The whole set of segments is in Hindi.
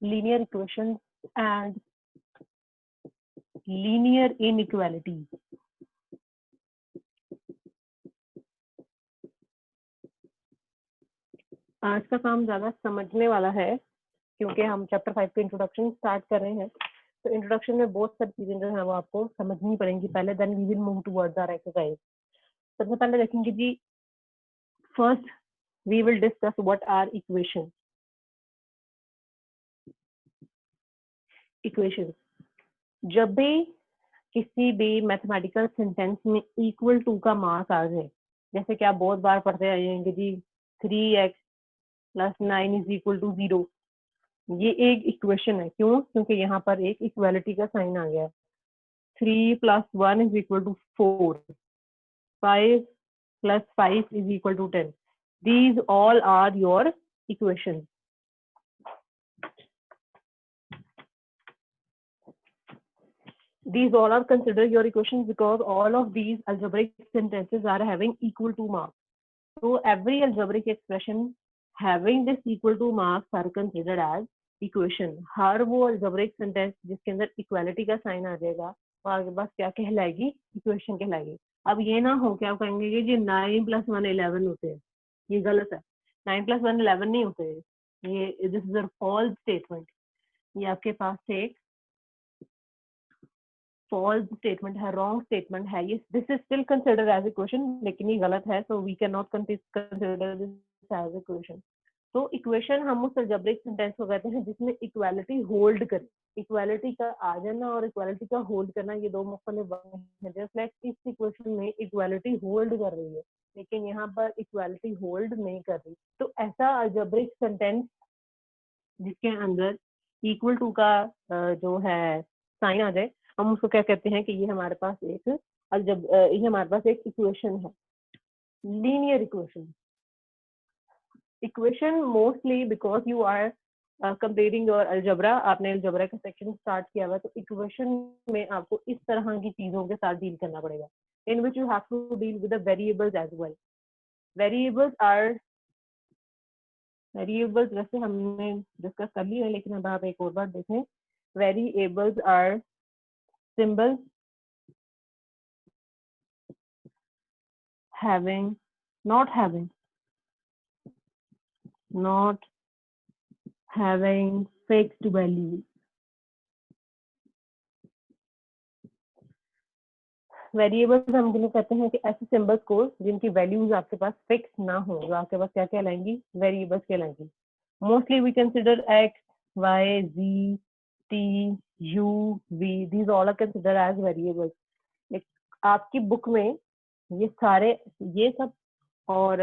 linear equations and linear inequalities. आज का काम ज्यादा समझने वाला है क्योंकि हम चैप्टर 5 के इंट्रोडक्शन स्टार्ट कर रहे हैं। तो इंट्रोडक्शन में बहुत सारी चीजें जो है वो आपको समझनी पड़ेंगी पहले, then we will move towards our exercise. सबसे पहले देखेंगे जी, first we will discuss what are equation. Equation जब भी किसी भी मैथमेटिकल सेंटेंस में इक्वल टू का मार्क आ जाए, जैसे कि आप बहुत बार पढ़ते आएंगे जी 3x + 9 = 0, ये एक इक्वेशन है। क्यों? क्योंकि यहाँ पर एक इक्वालिटी का साइन आ गया। 3 + 1 = 4, 5 + 5 = 10. These all are your equations. These all are considered your equations because all of these algebraic sentences are having equal to marks. So every algebraic expression having this equal to marks are considered as equation. हर वो algebraic sentence जिसके अंदर equality का साइन आ जाएगा वो आगे बस क्या कहलाएगी? इक्वेशन कहलाएगी। अब ये ना हो क्या कहेंगे कि जी 9 + 1 11 होते हैं, ये गलत है। 9 + 1 11 नहीं होते, ये this is a false statement. ये आपके पास एक फॉल्स स्टेटमेंट है, रॉन्ग स्टेटमेंट है। ये this is still considered as equation, लेकिन ये गलत है, so we can not consider this as equation. तो इक्वेशन हम उस अलजेब्रिक सेंटेंस को कहते हैं जिसमें इक्वालिटी होल्ड करे। इक्वालिटी का आ जाना और इक्वालिटी का होल्ड करना ये दो मुख्तलिफ बातें हैं। जस्ट लाइक इस इक्वेशन में इक्वालिटी होल्ड कर रही है, लेकिन यहाँ पर इक्वालिटी होल्ड नहीं कर रही। तो ऐसा अलजेब्रिक सेंटेंस जिसके अंदर इक्वल टू का जो है साइन आ जाए, हम उसको क्या कहते हैं कि ये हमारे पास एक ये हमारे पास एक इक्वेशन है, linear equation. Equation mostly because you are completing your algebra, आपने अलजबरा का सेक्शन स्टार्ट किया हुआ, तो इक्वेशन में आपको इस तरह की चीजों के साथ डील करना पड़ेगा, in which you have to deal with the variables as well. Variables वैसे हमने डिस्कस कर लिया है, लेकिन अब आप एक और बार देखें। Variables are symbols not having fixed values. वेरिएबल्स हम किन्हें कहते हैं कि ऐसे सिंबल्स को जिनकी वैल्यूज आपके पास फिक्स ना हो, जो आपके पास क्या कहलाएंगी? वेरिएबल्स कहलाएंगी। Mostly we consider x, y, z, t, u, v, these all are consider as variables. आपकी बुक में ये सारे, ये सब और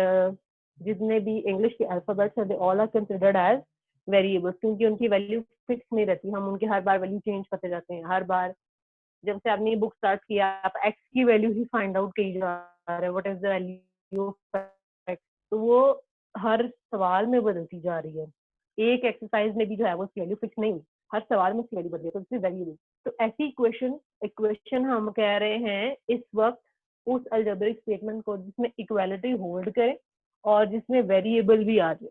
जितने भी इंग्लिश के अल्फाबेट्स हैं, they all are considered as variables, क्योंकि उनकी वैल्यू फिक्स नहीं रहती। हम उनके हर बार वैल्यू चेंज करते जाते हैं। हर बार जब से आपने बुक स्टार्ट किया, आप एक्स की वैल्यू ही फाइंड आउट की जा रहे हैं, what is the value of x, तो वो हर सवाल में बदलती जा रही है। एक एक्सरसाइज में भी जो है वो उसकी वैल्यू फिक्स नहीं हुई, हर सवाल में उसकी वैल्यू बदली, तो इससे वैल्यू। तो ऐसी इक्वेशन हम कह रहे हैं इस वक्त उस अलजेब्रिक स्टेटमेंट को जिसमें इक्वालिटी होल्ड करे और जिसमें वेरिएबल भी आ जाए।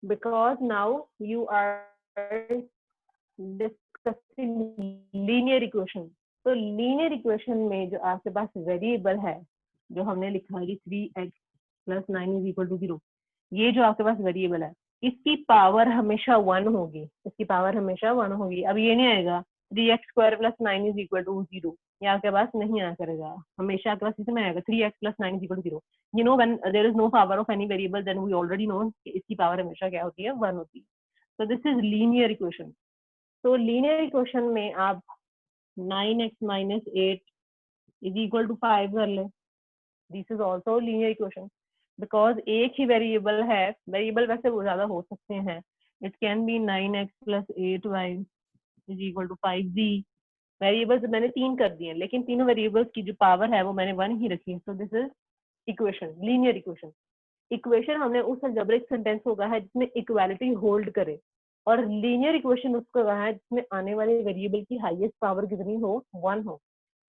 Because now you are discussing linear equation. तो लीनियर इक्वेशन में जो आपके पास वेरिएबल है, जो हमने लिखा है 3x + 9 = 0, ये जो आपके पास वेरिएबल है इसकी पावर हमेशा 1 होगी, इसकी पावर हमेशा 1 होगी। अब ये नहीं आएगा 3x² + 9 = 0, ये आपके पास नहीं आया करेगा। हमेशा आपके पास इसमें आएगा 3x + 9 = 0। You know when there is no power of any variable, then we already know कि इसकी पावर हमेशा क्या होती है? 1 होती है। तो दिस इज लीनियर इक्वेशन। तो लीनियर इक्वेशन में आप 9x - 8 = 5 कर ले। This is also linear equation because एक ही वेरिएबल है। वेरिएबल वैसे वो ज्यादा हो सकते हैं, it can be 9x + 8y = 5z। Variables मैंने 3 कर दिए, लेकिन तीनों वेरिएबल्स की जो पावर है वो मैंने 1 ही रखी है। So this is equation, linear equation. Equation हमने उस अलजेब्रिक सेंटेंस को कहा है जिसमें इक्वालिटी होल्ड करे, और लीनियर इक्वेशन उसको कहा है जिसमें आने वाले वेरिएबल की हाईएस्ट पावर कितनी हो? 1 हो।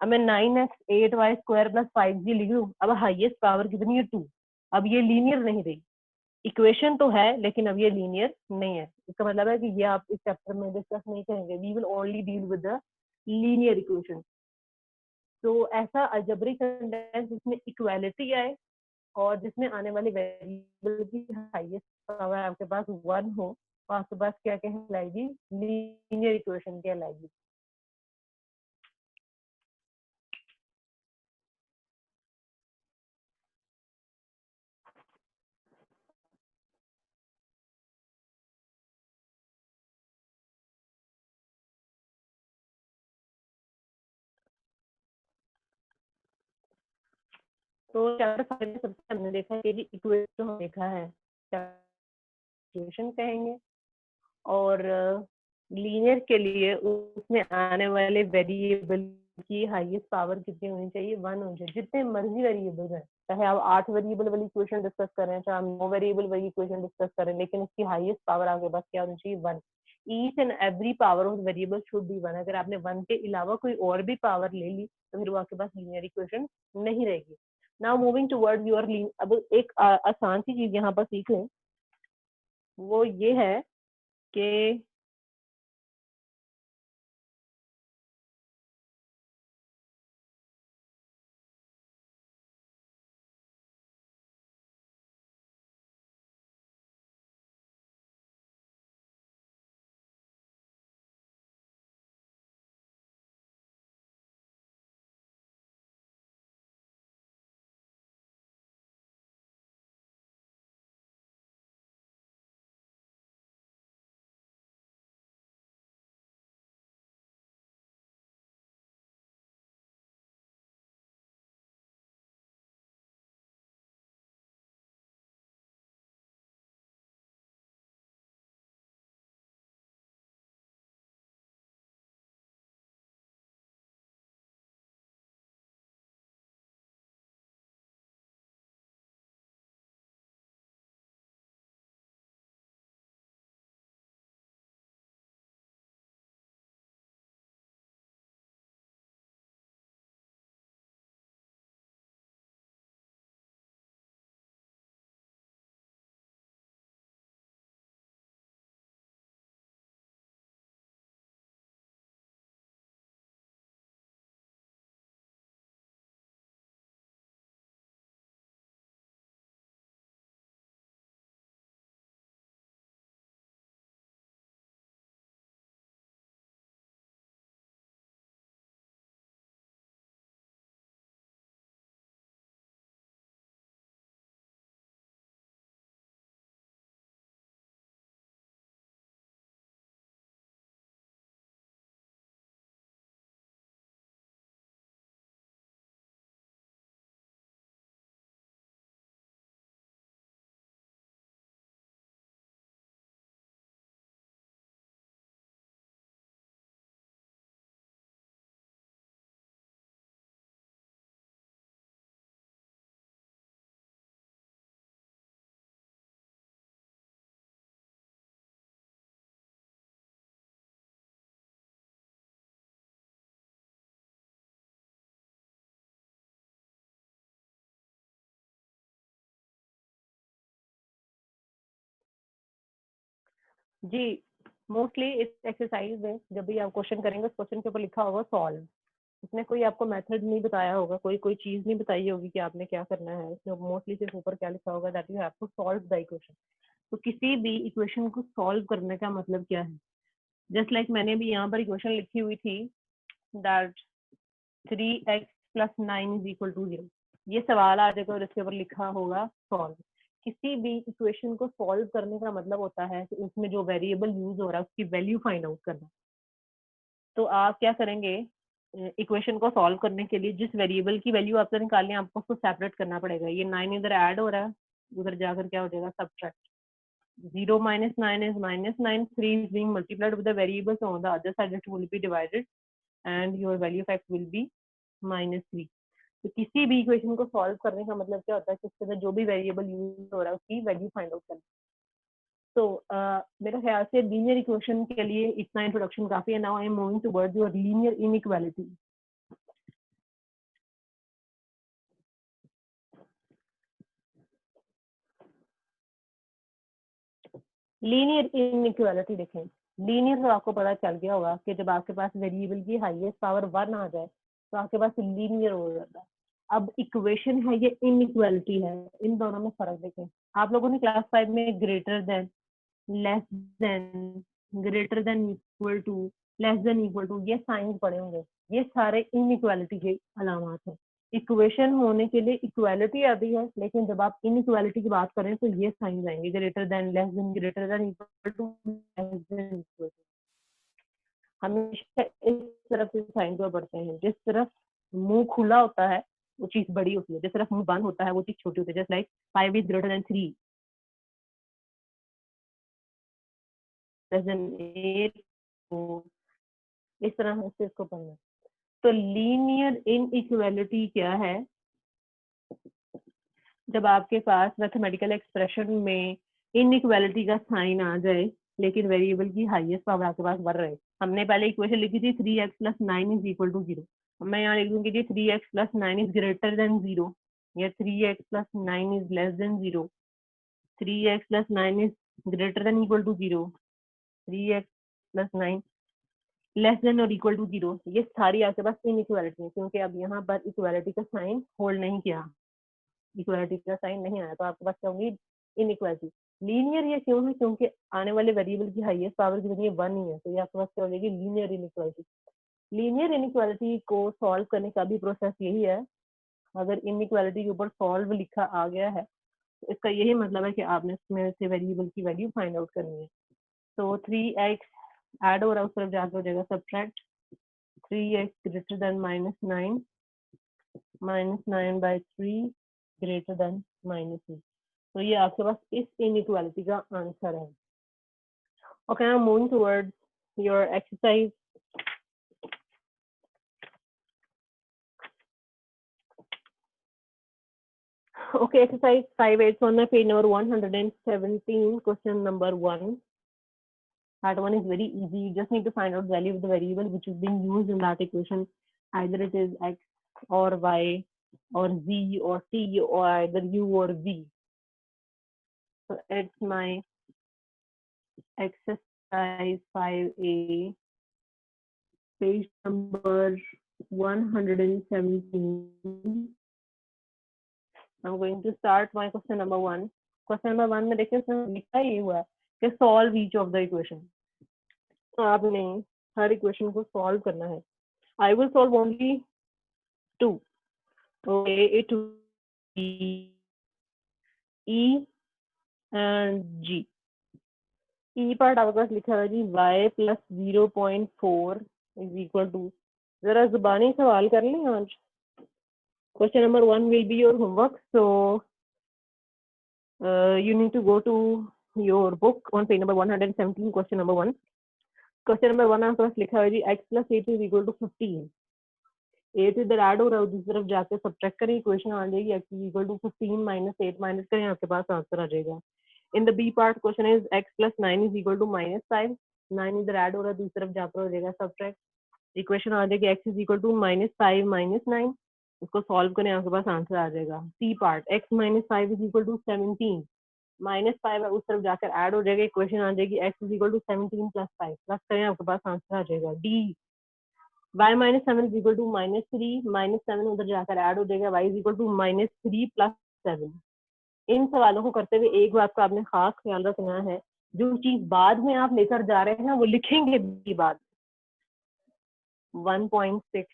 अब मैं 9x 8y² + 5z लिख लूं, अब हाईएस्ट पावर कितनी है? 2। अब ये लीनियर नहीं रही, इक्वेशन तो है लेकिन अब ये लीनियर नहीं है। इसका मतलब है कि ये आप इस चैप्टर में डिस्कस नहीं करेंगे। We will only deal with the linear equation. तो ऐसा अलजेब्रिक सेंटेंस जिसमें इक्वालिटी आए और जिसमें आने वाले वेरिएबल की हाईएस्ट पावर आपके पास 1 हो, तो आपके पास क्या कहलाएगी? लीनियर इक्वेशन कहलाएगी। तो चैप्टर 5 में सबसे हमने देखा है कि इक्वेशन देखा है, इक्वेशन कहेंगे, और लीनियर के लिए उसमें आने वाले वेरिएबल की हाईएस्ट पावर कितनी होनी चाहिए? 1 होनी चाहिए। जितने मर्जी वेरिएबल हैं, चाहे आप 8 वेरिएबल वाली इक्वेशन डिस्कस कर रहे हैं, चाहे आप 9 वेरिएबल वाली इक्वेशन डिस्कस कर रहे हैं, लेकिन उसकी हाईएस्ट पावर आपके पास क्या होनी चाहिए? 1। Each and every power of variable should be 1। अगर आपने 1 के अलावा कोई और भी पावर ले ली तो फिर वो आपके पास लीनियर इक्वेशन नहीं रहेगी। नाउ मूविंग टुवर्ड योर अब एक आसान सी चीज यहाँ पर सीख लें, वो ये है कि जी, मोस्टली इस एक्सरसाइज में जब भी आप क्वेश्चन करेंगे, उस क्वेश्चन के ऊपर लिखा होगा सॉल्व। उसने कोई आपको मेथड नहीं बताया होगा, कोई चीज नहीं बताई होगी कि आपने क्या करना है। उसने मोस्टली सिर्फ ऊपर क्या लिखा होगा, that you have to solve the equation. तो किसी भी इक्वेशन को सॉल्व करने का मतलब क्या है? जस्ट लाइक मैंने भी यहाँ पर इक्वेशन लिखी हुई थी, दैट 3x + 9 = 0। ये सवाल आ जाएगा और इसके ऊपर लिखा होगा सॉल्व। किसी भी इक्वेशन को सॉल्व करने का मतलब होता है कि उसमें जो वेरिएबल यूज हो रहा है उसकी वैल्यू फाइंड आउट करना। तो आप क्या करेंगे? इक्वेशन को सॉल्व करने के लिए जिस वेरिएबल की वैल्यू आपको निकालनी है, आपको उसको सेपरेट करना पड़ेगा। ये 9 इधर ऐड हो रहा है, उधर जाकर क्या हो जाएगा? Subtract. 0 - 9 is -9. 3 is being multiplied with the variables on the other side, it will be divided and your value fact will be -3। तो किसी भी इक्वेशन को सॉल्व करने का मतलब क्या होता है कि उसके अंदर जो भी वेरिएबल यूज हो रहा है उसकी वैल्यू फाइंड आउट करना। तो मेरे ख्याल से लीनियर इक्वेशन के लिए इतना इंट्रोडक्शन काफी है। Now I am moving towards your linear inequality. Linear inequality देखें, लीनियर तो आपको पता चल गया होगा कि जब आपके पास वेरिएबल की हाईएस्ट पावर 1 आ जाए तो आपके पास लीनियर हो जाता है। अब इक्वेशन है ये इनइक्वालिटी है, इन दोनों में फर्क देखें। आप लोगों ने क्लास 5 में greater than, less than, greater than equal to, less than equal to, ये साइन पढ़े होंगे। ये सारे इनइक्वालिटी के अलामात हैं। इक्वेशन होने के लिए इक्वालिटी आती है, लेकिन जब आप इनइक्वालिटी की बात करें तो ये साइन आएंगे, greater than, less than, greater than equal to, less than equal to. हमेशा इस तरफ से साइन को पढ़ते हैं। जिस तरफ मुंह खुला होता है वो चीज बड़ी होती है, जिस तरफ मुंह बंद होता है वो चीज छोटी होती है। Just like 5 is greater then 3, less than 8, इस तरह से इसको पढ़ना। तो लीनियर इनइक्वालिटी क्या है? जब आपके पास मैथमेटिकल एक्सप्रेशन में इनइक्वालिटी का साइन आ जाए लेकिन वेरिएबल की हाईएस्ट पावर आपके पास बढ़ रहे। हमने पहले इक्वेशन लिखी थी 3x + 9 इज इक्वल टू 0। मैं यहाँ लिख दूंगी 3x + 9 इज ग्रेटर देन 0, या 3x + 9 is less than 0, 3x + 9 is greater than equal to 0, 3x + 9 less than और इक्वल टू 0। ये सारी आपके पास इनइक्वालिटी है, क्योंकि अब यहाँ पर इक्वालिटी का साइन होल्ड नहीं किया, इक्वालिटी का साइन नहीं आया, तो आपके पास क्या होगी? इनइक्वालिटी। लीनियर ये क्यों है? क्योंकि आने वाले वेरिएबल की हाईएस्ट पावर की वजह 1 ही है, तो ये आपके पास क्या हो जाएगी? Linear inequality. लीनियर इनइक्वालिटी को सॉल्व करने का भी प्रोसेस यही है। अगर इनइक्वालिटी के ऊपर सॉल्व लिखा आ गया है तो इसका यही मतलब है कि आपने इसमें से वेरिएबल की वैल्यू फाइंड आउट करनी है। तो 3x ऐड हो रहा है, उस तरफ जाकर हो जाएगा subtract 3x greater than -9, -9/3 greater than -3। तो ये आपके पास इस इनइक्वालिटी का आंसर है। Okay, now moving towards your exercise. Okay, exercise 5.8 on the page number 117, question number 1. That one is very easy. You just need to find out value of the variable which is being used in that equation. Either it is x or y or z or t or either u or v. So it's my exercise 5A, page number 117. I'm going to start my question number 1. Question number 1 में देखिए उसमें लिखा ही हुआ है कि solve each of the equation. तो आपने हर इक्वेशन को सॉल्व करना है। I will solve only 2. Okay, it will be E and G. E part आपके पास लिखा है जी y + 0.4 is equal to, जरा जुबानी सवाल कर लें आज। Question number 1 will be your homework, so you need to go to your book on page number 117, question number 1. Question number 1 आपके पास लिखा है जी x + 8 is equal to 15. 8 इधर ऐड हो रहा है, दूसरी तरफ जाके सब्ट्रैक्ट करें, इक्वेशन आ जाएगी x is equal to 15 - 8 minus करें, आपके पास आंसर आ जाएगा। In the B part question is x + 9 is equal to -5. 9 इधर ऐड हो रहा है, दूसरी तरफ जाकर हो जाएगा सब्ट्रैक्ट, इक्वेशन आ जाएगी x is equal to -5 - 9। उसको सॉल्व करें, आपके पास आंसर आ जाएगा। C part x - 5 is equal to 17, -5 है, उस तरफ जाकर ऐड हो जाएगा, इक्वेशन आ जाएगी x is equal to 17 + 5, plus करें, आपके पास आंसर आ जाएगा। D y - 7 is equal to -3, -7 उधर जाकर ऐड हो जाएगा, y is equal to -3 + 7। इन सवालों को करते हुए एक बात का आपने खास ख्याल रखना है, जो चीज बाद में आप लेकर जा रहे हैं वो लिखेंगे भी बाद। 1.6,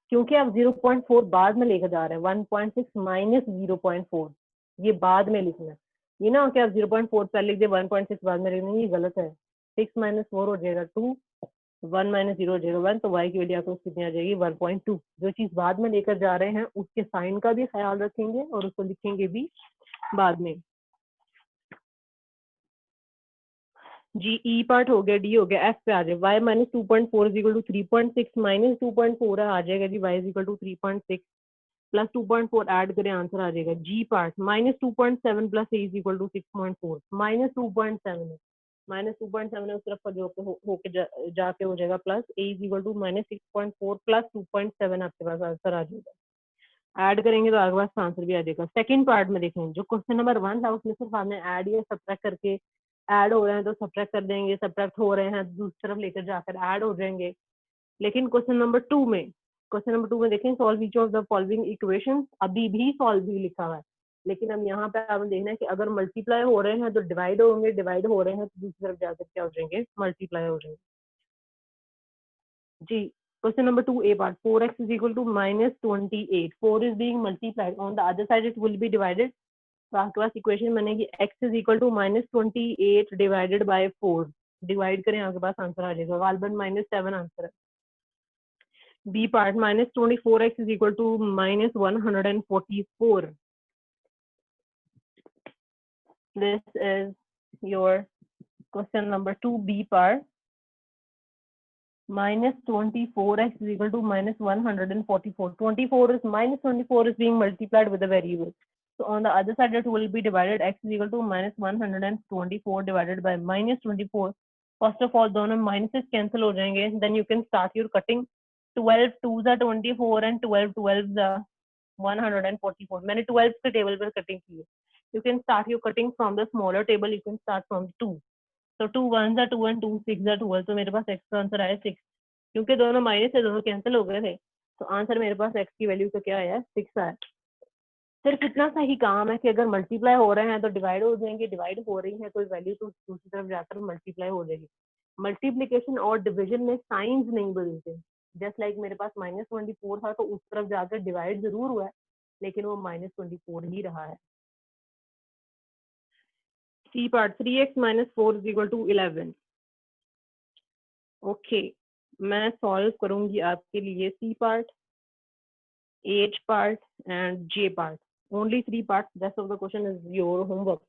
क्योंकि आप 0.4 बाद में लेकर जा रहे हैं, 1.6 - 0.4 ये बाद में लिखना है। ये ना कि आप 0.4 पहले लिख दे, 1.6 बाद में लिखना, ये गलत है। 6 - 4 हो जाएगा 2, 1 - 0 हो जाएगा 1, तो y की वैल्यू आपको कितनी आ जाएगी? 1.2। जो चीज बाद में लेकर जा रहे हैं उसके साइन का भी ख्याल रखेंगे और उसको लिखेंगे भी बाद में। जी ई पार्ट हो गया, डी हो गया, एफ पे आ जाए y - 2.4 is equal to 3.6 - 2.4 आ जाएगा जी, y is equal to 3.6 plus 2.4 add करें, आंसर आ जाएगा। जी part -2.7 + a is equal to 6.4, -2.7 है, -2.7 है, उस तरफ का जो होके जाके हो जाएगा plus, a is equal to -6.4 + 2.7 आपके पास आंसर आ जाएगा। ऐड करेंगे तो आपके पास आंसर भी आ जाएगा। सेकंड पार्ट में देखें, जो क्वेश्चन नंबर 1 था उसमें सिर्फ आपने ऐड या सब्ट्रैक्ट करके, ऐड हो रहे हैं तो सब्ट्रैक्ट कर देंगे, सब्ट्रैक्ट हो रहे हैं दूसरी तरफ लेकर जाकर ऐड हो जाएंगे। लेकिन क्वेश्चन नंबर टू में देखें, solve each of the following equation, अभी भी सॉल्व भी लिखा हुआ है, लेकिन अब यहाँ पे आपने देखना है कि अगर मल्टीप्लाई हो रहे हैं तो डिवाइड होंगे, डिवाइड हो रहे हैं तो दूसरी तरफ जाकर क्या हो जाएंगे, मल्टीप्लाई हो जाएंगे जी। Question number 2 A part, 4x is equal to minus 28. 4 is being multiplied. On the other side, it will be divided. तो आपके पास इक्वेशन बनेगी x is equal to minus 28 divided by 4. Divide करें, आपके पास आंसर आ जाएगा, वालबन -7 आंसर है। B part, minus 24x is equal to minus 144. This is your question number 2 B part. Minus 24x is equal to minus 144. 24 is minus 24 is being multiplied with a variable. So on the other side it will be divided, x is equal to minus 124 divided by minus 24. First of all दोनों minuses cancel हो जाएंगे, then you can start your cutting. 12 2s are 24 and 12 12s are 144. मैंने 12 के टेबल पर कटिंग की है. You can start your cutting from the smaller table. You can start from 2. तो 2 1s are 2 and 2 6 are 12. तो मेरे पास x का आंसर आया 6, क्योंकि दोनों माइनस से दोनों कैंसिल हो गए थे, तो आंसर मेरे पास x की वैल्यू का क्या आया, 6 आया। सिर्फ इतना सा ही काम है कि अगर मल्टीप्लाई हो रहे हैं तो डिवाइड हो जाएंगे, डिवाइड हो रही है कोई वैल्यू तो दूसरी तरफ जाकर मल्टीप्लाई हो जाएगी। मल्टीप्लीकेशन और डिविजन में साइंस नहीं बदलते। जस्ट लाइक मेरे पास -24 था तो उस तरफ जाकर डिवाइड जरूर हुआ है, लेकिन वो -24 ही रहा है। C part, 3x - 4 = 11। ओके, मैं सॉल्व करूंगी आपके लिए C part, H part and J part. Only 3 parts. Rest of the question is your homework.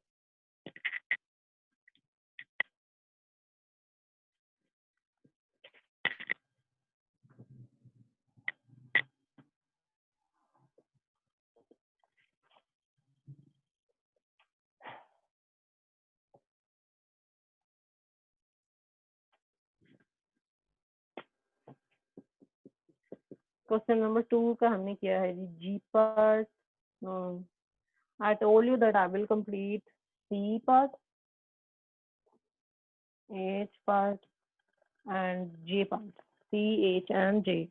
Question number 2 का हमने किया है जी G part. I told you that I will complete C part, H part and J part. C, H and J.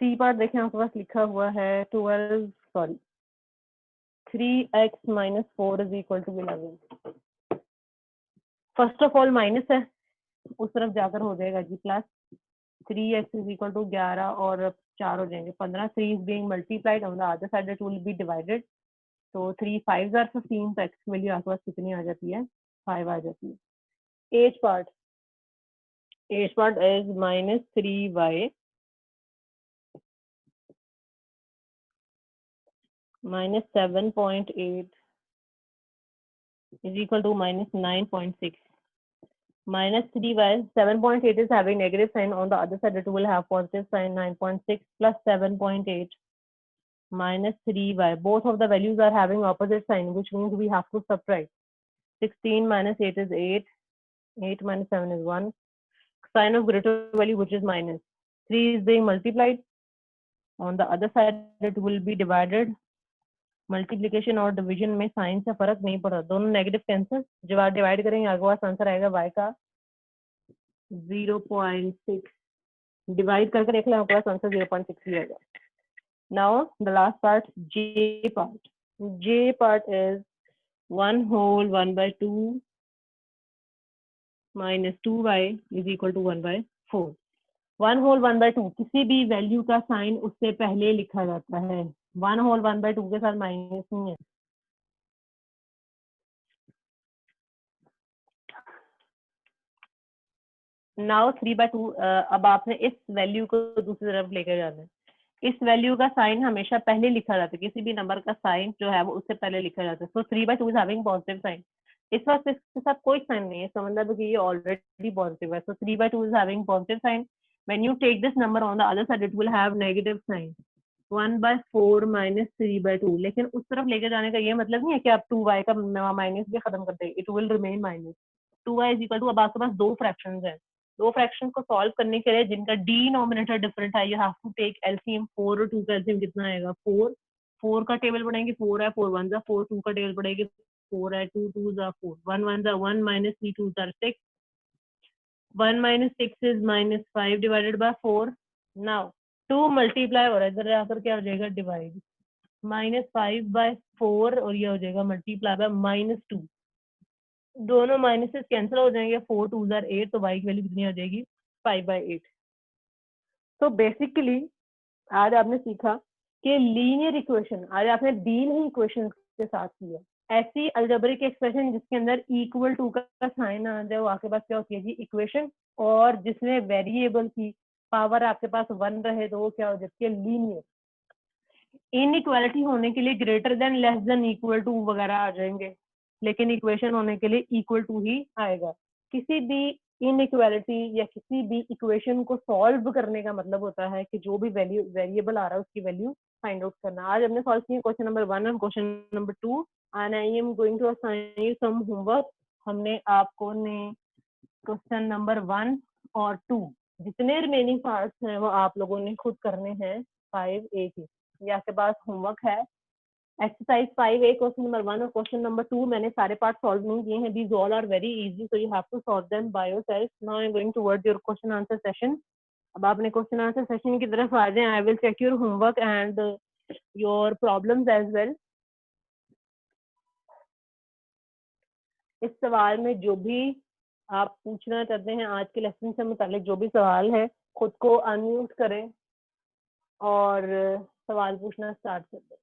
C part देखें, आपके पास लिखा हुआ है 3x - 4 = 11. First of all minus है, उस तरफ जाकर हो जाएगा जी प्लस 3x = 11 और 4 हो जाएंगे 15. 3 is being multiplied on the other side, it will be divided. तो 3 5s are 15, तो x की वैल्यू आपके पास कितनी आ जाती है, 5 आ जाती है। H part is -3y - 7.8 is equal to -9.6. -3y, 7.8 is having negative sign, on the other side it will have positive sign. 9.6 plus 7.8 minus 3y, both of the values are having opposite sign, which means we have to subtract. 16 minus 8 is 8, 8 minus 7 is 1, sign of greater value, which is minus. 3 is being multiplied, on the other side it will be divided. Multiplication और डिवीजन में साइन से फर्क नहीं पड़ा, दोनों नेगेटिव कैंसिल, जब आप डिवाइड करेंगे आगे पास आंसर आएगा y का 0.6, डिवाइड करके देख लें आपके पास आंसर 0.6 ही आएगा। Now the last part J part is 1 whole 1/2 minus 2y is equal to 1/4. 1 whole 1/2 किसी भी वैल्यू का साइन उससे पहले लिखा जाता है, 1 whole 1/2 के साथ माइनस नहीं है। नाउ 3/2, अब आपने इस वैल्यू को दूसरी तरफ लेकर जाना है। इस वैल्यू का साइन हमेशा पहले लिखा जाता है, किसी भी नंबर का साइन जो है वो उससे पहले लिखा जाता है। So 3/2 is having positive sign, इस वक्त इसके साथ कोई साइन नहीं है, इसका मतलब कि ये ऑलरेडी पॉजिटिव है। So 3/2 is having positive sign, when you take this number on the other side it will have negative sign, 1/4 minus 3/2। लेकिन उस तरफ लेके जाने का ये मतलब नहीं है कि आप 2y का माइनस भी खत्म कर दें, it will remain minus. 2y is equal to, अब आपके पास दो फ्रैक्शंस हैं, दो फ्रैक्शन को सॉल्व करने के लिए जिनका डिनोमिनेटर डिफरेंट है, you have to take LCM. 4 और 2 का एलसीएम कितना आएगा? 4। 4 का टेबल पढ़ेंगे, 4 है, 4 1 जा 4, 2 का टेबल पढ़ेंगे, 4 है, 2 2 जा 4, 1 1 जा 1 minus 3 2 जा 6, 1 minus 6 is minus 5 divided by 4. Now 2 multiply हो रहा है, इधर आकर क्या हो जाएगा? डिवाइड। -5/4 और ये हो जाएगा मल्टीप्लाई बाय -2। दोनों माइनसेस कैंसिल हो जाएंगे, 4 2 जार 8, तो y की वैल्यू कितनी आ जाएगी? 5/8। तो बेसिकली आज आपने सीखा कि लीनियर इक्वेशन, आज आपने दी नहीं इक्वेशन के साथ किया। ऐसी अलजेब्रिक एक्सप्रेशन जिसके अंदर इक्वल टू का साइन आ जाए, वो आपके पास क्या होती है जी? इक्वेशन। और जिसमें वेरिएबल की पावर आपके पास 1 रहे तो वो क्या हो जाती है? लीनियर। इनइक्वालिटी होने के लिए greater than, less than, equal to वगैरह आ जाएंगे, लेकिन इक्वेशन होने के लिए इक्वल टू ही आएगा। किसी भी इनइक्वालिटी या किसी भी इक्वेशन को सॉल्व करने का मतलब होता है कि जो भी वैल्यू वेरिएबल आ रहा है उसकी वैल्यू फाइंड आउट करना। आज हमने सॉल्व किया क्वेश्चन नंबर 1 और question number 2, and I am going to assign you some homework. हमने आपको ने क्वेश्चन नंबर 1 और 2 जितने रिमेनिंग पार्ट्स हैं वो आप लोगों ने खुद करने हैं 5A के। ये आपके पास होमवर्क है। एक्सरसाइज 5A क्वेश्चन नंबर 1 और क्वेश्चन नंबर 2 मैंने सारे पार्ट सॉल्व नहीं किए हैं। These all are very easy, so you have to solve them by yourself. Now I am going towards your question answer session. अब आपने क्वेश्चन आंसर सेशन की तरफ आ जाएं। I will check your homework and your problems as well. इस सवाल में जो भी आप पूछना चाहते हैं आज के लेसन से मुतालिक जो भी सवाल है, खुद को अनम्यूट करें और सवाल पूछना स्टार्ट कर दें।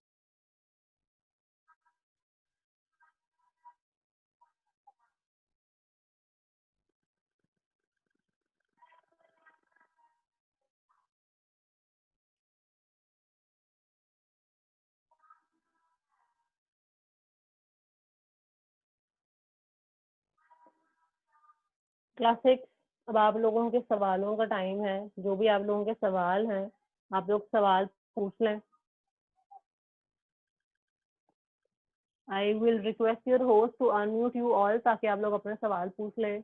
क्लास 6, अब आप लोगों के सवालों का टाइम है। जो भी आप लोगों के सवाल हैं आप लोग सवाल पूछ लें। I will request your host to unmute you all ताकि आप लोग अपने सवाल पूछ लें।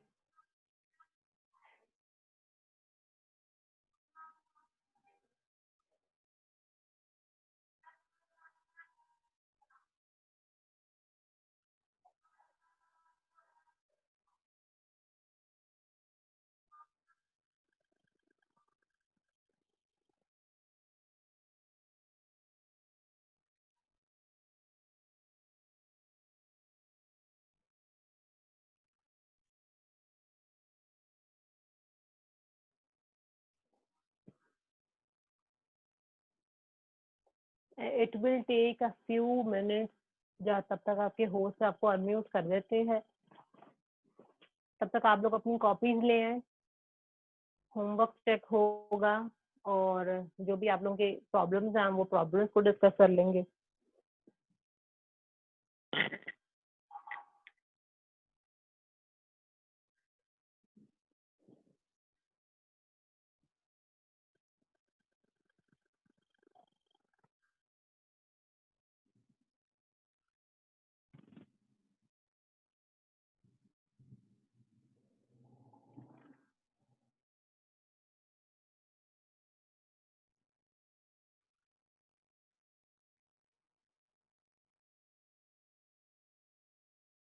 It will take a few minutes, तब तक आपके होस्ट आपको अनम्यूट कर देते हैं। तब तक आप लोग अपनी कॉपीज ले आए, होमवर्क चेक होगा और जो भी आप लोगों के प्रॉब्लम्स हैं वो प्रॉब्लम्स को डिस्कस कर लेंगे।